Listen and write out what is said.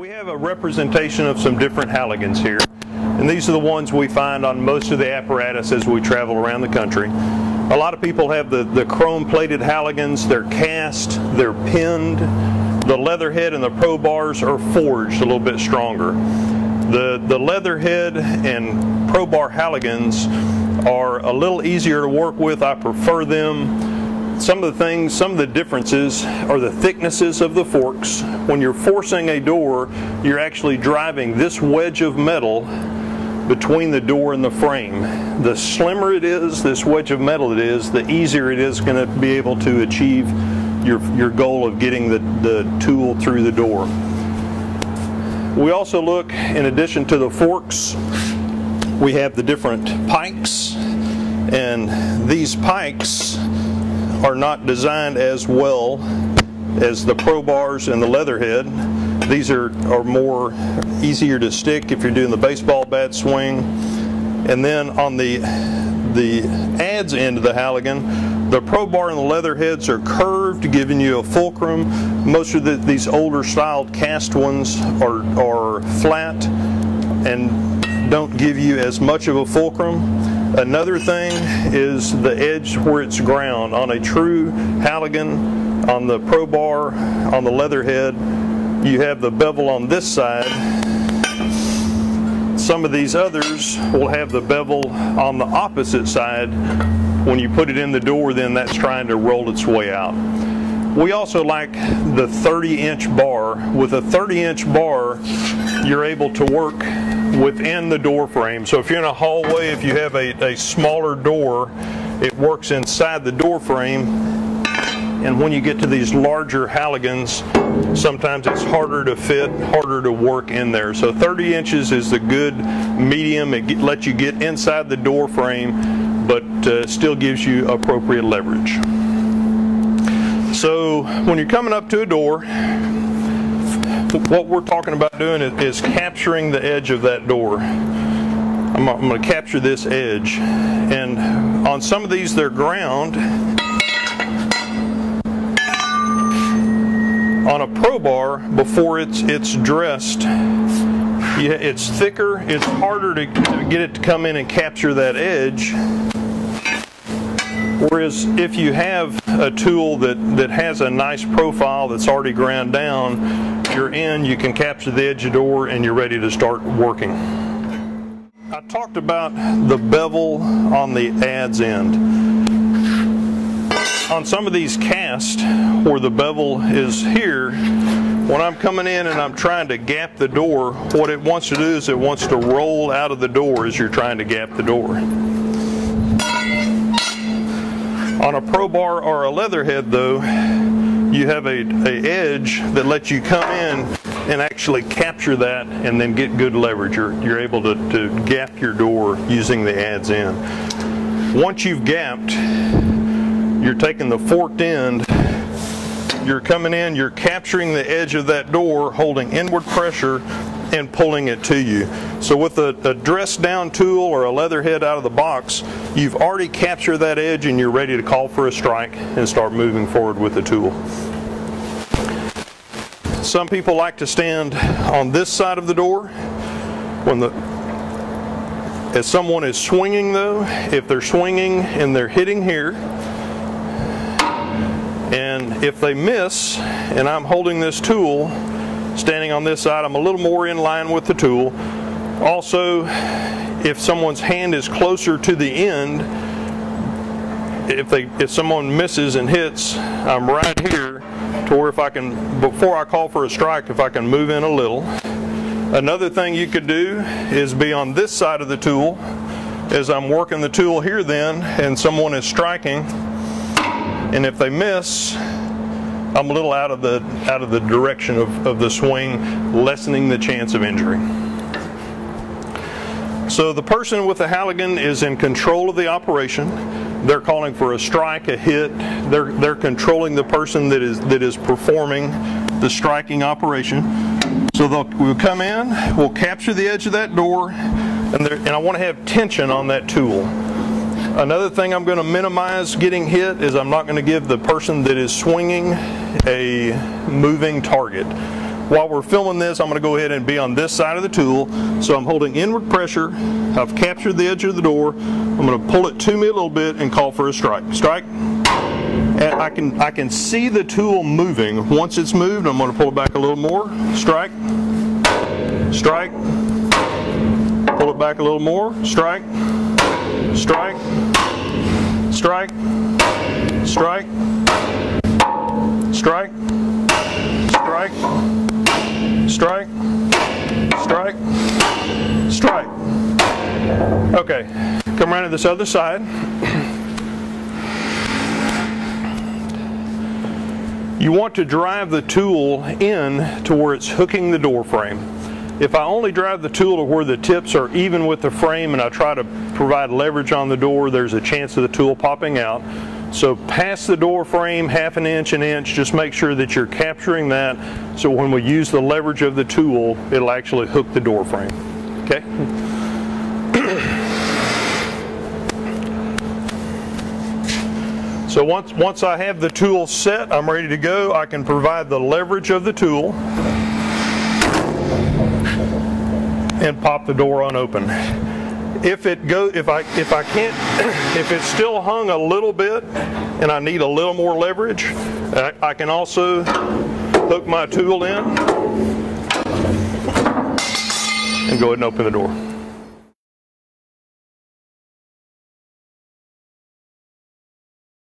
We have a representation of some different Haligans here, and these are the ones we find on most of the apparatus as we travel around the country. A lot of people have the chrome-plated Haligans. They're cast, they're pinned. The leather head and the pro bars are forged a little bit stronger. The leather head and pro bar Haligans are a little easier to work with. I prefer them. Some of the differences are the thicknesses of the forks. When you're forcing a door, you're actually driving this wedge of metal between the door and the frame. The slimmer it is, this wedge of metal it is, the easier it is going to be able to achieve your goal of getting the tool through the door. We also look, in addition to the forks, we have the different pikes, and these pikes are not designed as well as the pro bars and the leather head. These are more easier to stick if you're doing the baseball bat swing. And then on the adze end of the Haligan, the pro bar and the leather heads are curved, giving you a fulcrum. Most of these older styled cast ones are flat and don't give you as much of a fulcrum. Another thing is the edge where it's ground. On a true Haligan, on the pro bar, on the leather head, you have the bevel on this side. Some of these others will have the bevel on the opposite side. When you put it in the door, then that's trying to roll its way out. We also like the 30-inch bar. With a 30-inch bar, you're able to work within the door frame. So if you're in a hallway, if you have a smaller door, it works inside the door frame. And when you get to these larger Haligans, sometimes it's harder to fit, harder to work in there. So 30 inches is the good medium. It lets you get inside the door frame, but still gives you appropriate leverage. So when you're coming up to a door, what we're talking about doing is capturing the edge of that door. I'm going to capture this edge, and on some of these they're ground. On a pro bar, before it's dressed, it's thicker, it's harder to get it to come in and capture that edge. Whereas if you have a tool that has a nice profile that's already ground down, you're in, you can capture the edge of the door and you're ready to start working. I talked about the bevel on the adze end. On some of these casts where the bevel is here, when I'm coming in and I'm trying to gap the door, what it wants to do is it wants to roll out of the door as you're trying to gap the door. On a pro bar or a leather head though, you have a edge that lets you come in and actually capture that and then get good leverage. You're able to gap your door using the adze end. Once you've gapped, you're taking the forked end, you're coming in, you're capturing the edge of that door, holding inward pressure and pulling it to you. So with a dressed down tool or a leather head out of the box, you've already captured that edge and you're ready to call for a strike and start moving forward with the tool. Some people like to stand on this side of the door. As someone is swinging though, if they're swinging and they're hitting here, and if they miss and I'm holding this tool, standing on this side, I'm a little more in line with the tool. Also, if someone's hand is closer to the end, if someone misses and hits, I'm right here to where if I can, before I call for a strike, if I can move in a little. Another thing you could do is be on this side of the tool as I'm working the tool here then, and someone is striking, and if they miss, I'm a little out of the direction of the swing, lessening the chance of injury. So the person with the Haligan is in control of the operation. They're calling for a strike, a hit. They're controlling the person that is performing the striking operation. So we'll come in, we'll capture the edge of that door, and I want to have tension on that tool. Another thing I'm going to minimize getting hit is I'm not going to give the person that is swinging a moving target. While we're filming this, I'm going to go ahead and be on this side of the tool. So I'm holding inward pressure. I've captured the edge of the door. I'm going to pull it to me a little bit and call for a strike. Strike. And I can see the tool moving. Once it's moved, I'm going to pull it back a little more. Strike. Strike. Pull it back a little more. Strike. Strike. Strike. Strike. Strike. Strike. Strike. Strike. Strike. Okay, come around to this other side. You want to drive the tool in to where it's hooking the door frame. If I only drive the tool to where the tips are even with the frame and I try to provide leverage on the door, there's a chance of the tool popping out. So past the door frame, half an inch, just make sure that you're capturing that so when we use the leverage of the tool, it'll actually hook the door frame. Okay? So once I have the tool set, I'm ready to go. I can provide the leverage of the tool and pop the door on open. If it's still hung a little bit and I need a little more leverage, I can also hook my tool in and go ahead and open the door.